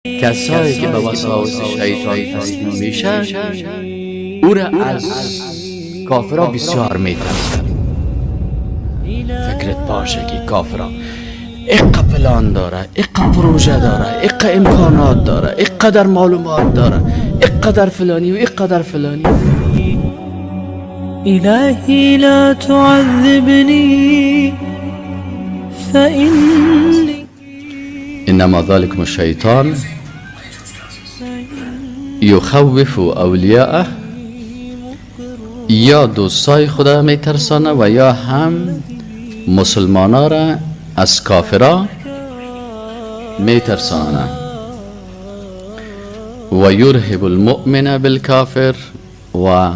کسایی که به وسواس شیطان تسلیم میشن او را از کافرها بسیار میترسن. فکرت باشه که کافرها اقا پلان داره، اقا پروژه داره، اقا امکانات داره، اقدر معلومات داره، اقدر فلانی و اقدر فلانی. إلهي لا تعذبني فإني انما ذلكم الشیطان یخوف اولیاءه، یا دوستای خدا میترسانه و یا هم مسلمانا را از کافرا میترسانه. و یرهب المؤمن بالکافر، و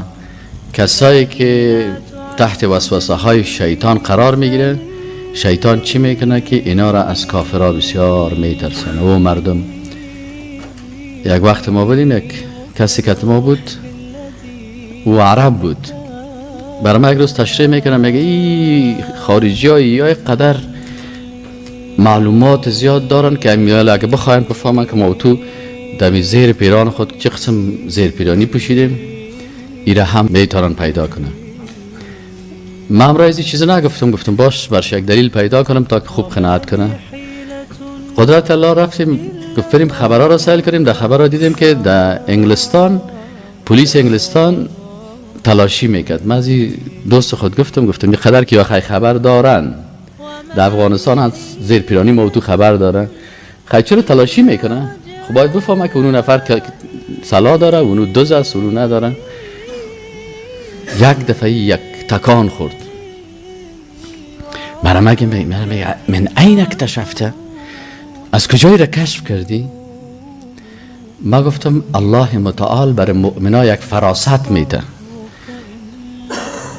کسایی که تحت وسوسه های شیطان قرار میگیره، شیطان چی میکنه که اینا را از کافرها بسیار میترسانه. و مردم یک وقت ما بودیم، یک کسی که ما بود و عرب بود، برای ما یک روز تشریح میکنه، میگه این خارجی های یا قدر معلومات زیاد دارن که امیال اگه بخواین بفهمن که ما تو دمی زیر پیران خود چه قسم زیر پیرانی پوشیدیم، ایره هم میتونن پیدا کنن. من امروز چیز نگفتم، گفتم باش برش یک دلیل پیدا کنم تا که خوب قناعت کنه. قدرت الله رفتیم گفتیم خبرها را سایل کنیم. در خبرها دیدیم که در انگلستان پلیس انگلستان تلاشی میکرد. من از دوست خود گفتم این قدر که آخه خبر دارن در افغانستان از زیر پیرانی موضوع خبر دارن، خیلی چرا تلاشی میکنه؟ خب باید بفهمه که اونو نفر که سلا داره، اونو دوز است، اونو نداره. یک دفعه یک تکان خورد. مرا میگه من این اکتشفته، از کجایی را کشف کردی؟ ما گفتم الله متعال برای مؤمنا یک فراست میده،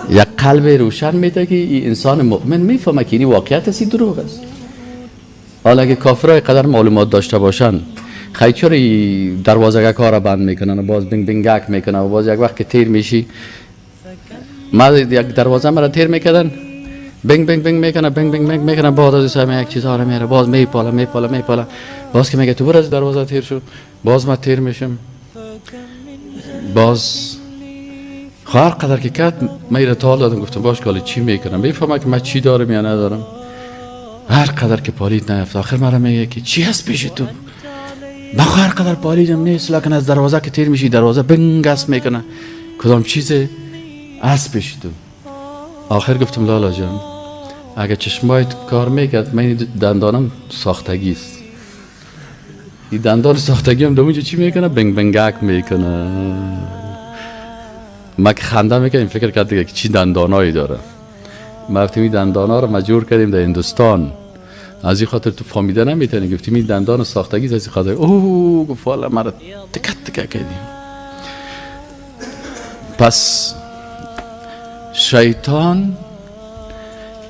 یک قلب روشن میده که این انسان مؤمن میفهمه که این واقعیت است، دروغ است. حالا اگه کافرای قدر معلومات داشته باشن، خیلی چرا دروازه کار بند میکنن و باز بینگ بینگک میکنن و باز یک وقت که تیر میشی. ما یک دروازه مرا تیر میکردن، بینگ بینگ بینگ میکنه، بینگ بینگ بینگ میکنه، بعد از سر یک چیز ها میاره، باز میپاله، باز که میگه تو برو از دروازه تیر شو، باز ما تیر میشم. باز هر قدر که کرد میره تال دادم، گفتم باش کالی چی میکنم، میفهمه که من چی دارم یا ندارم. هر قدر که پالید نیفت، آخر مرا میگه که چی هست پیش تو؟ من هر قدر پالیدم نیست، لکن از دروازه که تیر میشی دروازه بنگ است میکنه، کدام چیزه هست پیش تو؟ آخر گفتم لالا جان اگه چشمایت کار میکرد، من دندانم ساختگی است، این دندان ساختگی هم دومینجا چی میکنه؟ بنگ بنگک میکنه. ما که خنده میکنم این فکر کرد که چی دندانایی داره. ما گفتیم این دندانا رو مجبور کردیم در هندوستان، از این خاطر تو فهمیده نمیتونی. گفتیم این دندان ساختگی از این خاطر. اوه گفت والا مرا تکت کردیم. پس شیطان،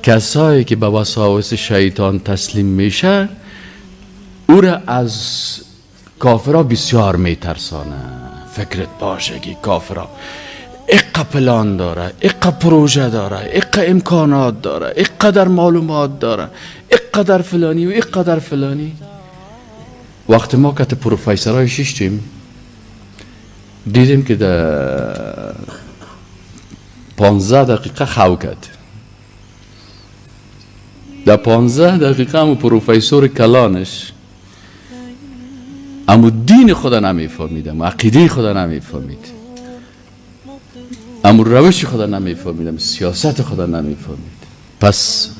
کسایی که به وسواس شیطان تسلیم میشه او را از کافرها بسیار میترسانه. فکرت باشه که کافرها اقا پلان داره، اقا پروژه داره، اقا امکانات داره، اقدر معلومات داره، اقدر فلانی و اقدر فلانی. وقتی ما که پروفیسورای شیشتیم دیدیم که در 15 دقیقه خو کرد. در 15 دقیقه همون پروفیسور کلانش اما دین خدا نمیفهمید، اما عقیده خدا نمیفهمید، اما روش خدا نمیفهمید، اما سیاست خدا نمیفهمید. پس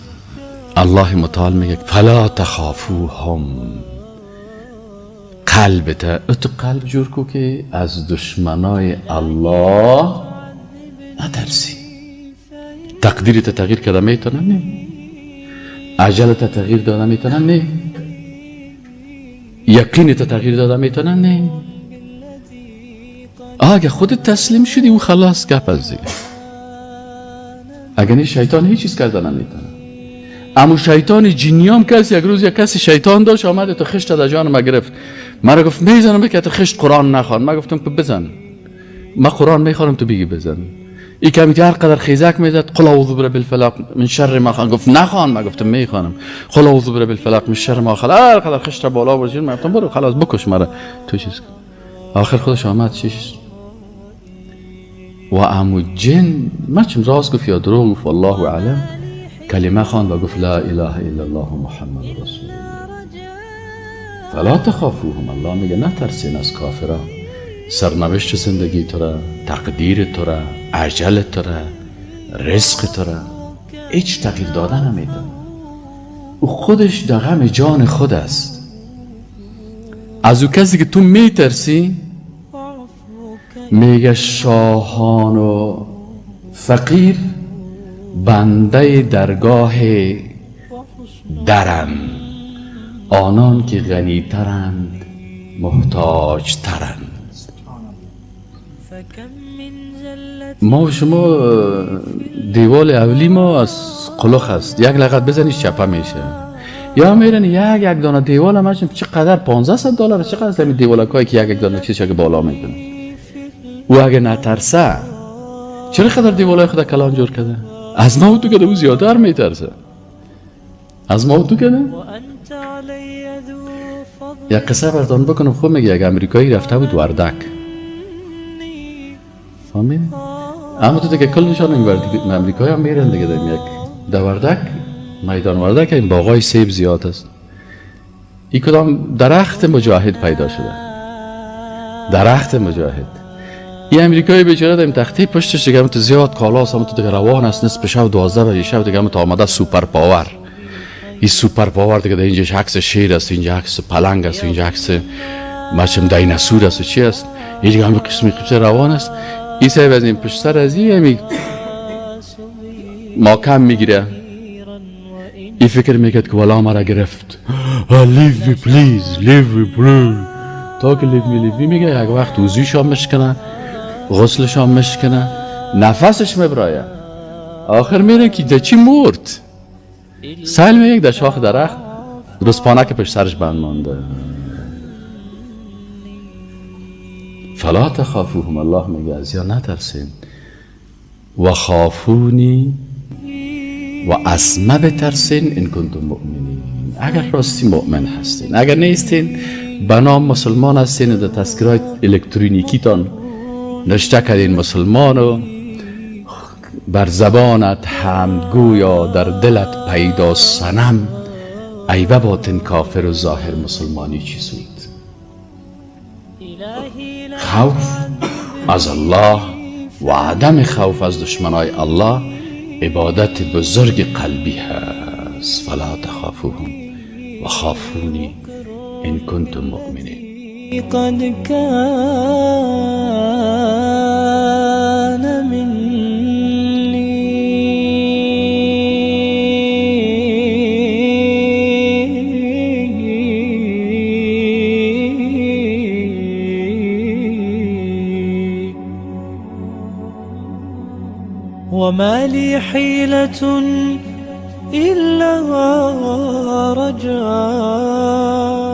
الله متعال میگه فلا تخافوهم، قلبت اتو قلب جور کو که از دشمنای الله نترسی. تقدیرت تغییر کرده میتونن نه، عجلت تغییر داده میتونن نه، یقینت تغییر داده میتونن نه. اگه خودت تسلیم شدی و خلاص گپ از دیگه. اگه نه شیطان هیچ چیز کرده نمیتونه. اما شیطان جنیام کسی یک روز یک کسی شیطان داشت آمد تو خشت در جان ما گرفت، مرا گفت میزنم که تو خشت قرآن نخوان. من گفتم که بزن، من قرآن میخوانم تو بگی بزن. این کمی هر قدر خیزک میزد قل اعوذ برب الفلق من شر ما خلق، گفت نخوان، من گفتم میخوانم قل اعوذ برب الفلق من شر ما خلق. هر قدر خشت را بالا برد من گفتم برو خلاص بکش مرا تو چیز کن. آخر خودش آمد چیش و عمو جن ما چم راست گفت یا دروغ گفت والله اعلم، کلمه خواند و گفت لا اله الا الله محمد رسول الله. فلا تخافوهم، الله میگه نترسین از کافران. سرنوشت زندگی تو را، تقدیر تو را، اجل تو را، رزق تو را هیچ تغییر دادن نمیده. او خودش در غم جان خود است. از او کسی که تو میترسی میگه شاهان و فقیر بنده درگاه درم، آنان که غنی ترند محتاج ترند. ما و شما دیوال اولی ما از قلوخ است، یک لغت بزنی چپه میشه. یا میرن یک دانه دیوال هم چقدر $1500 چقدر است این دیوالکایی که یک دانه چیزی که بالا میکنه. و اگه نترسه چرا خدر دیوالای خدا کلان جور کرده؟ از ما و تو کده او زیادر میترسه. از ما و تو کده. یک قصه براتون بکنم. خوب میگه یک امریکایی رفته بود وردک، فهمید؟ اما تو دیگه کلشان این امریکایی هم میرن دیگه. در وردک، میدان وردک این باغای سیب زیاد است. این کدام درخت مجاهد پیدا شده، درخت مجاهد. این امریکایی بیچاره در این تختی پشتش دیگه تو زیاد کالاست، هم تو دیگه روان است نصف شب 12 بجه شب دیگه هم تو آمده سوپر پاور. این سوپر پاور دیگه در اینجاش عکس شیر است، اینجا عکس پلنگ است، اینجا عکس مچم دیناسور است و چی است. این دیگه هم قسمی روان است. این صاحب از این پشت سر از این ماکم میگیره. این فکر میکرد که والا مرا گرفت. leave me please, leave me please. تا که leave me میگه یک وقت وضویشان مشکنه، غسلشان مشکنه، نفسش میبرایه. آخر میرن که در چی مرد؟ سیل میگه در شاخ درخت رسپانه که پشت سرش بند مانده. فلا تخافوهم، الله میگه از یا نترسین. و خافونی و از ما بترسین ان کنتم مؤمنین، اگر راستی مؤمن هستین. اگر نیستین به نام مسلمان هستین، در تذکرهای الکترونیکی تان نشته کردین مسلمان و بر زبانت حمدگویا در دلت پیدا صنم، ای به باطن کافر و ظاهر مسلمانی چی سود. خوف از الله و عدم خوف از دشمنای الله عبادت بزرگ قلبی هست. فلا تخافوهم و خافونی ان کنتم مؤمنین. قد كان مني وما لي حيلة إلا رجاء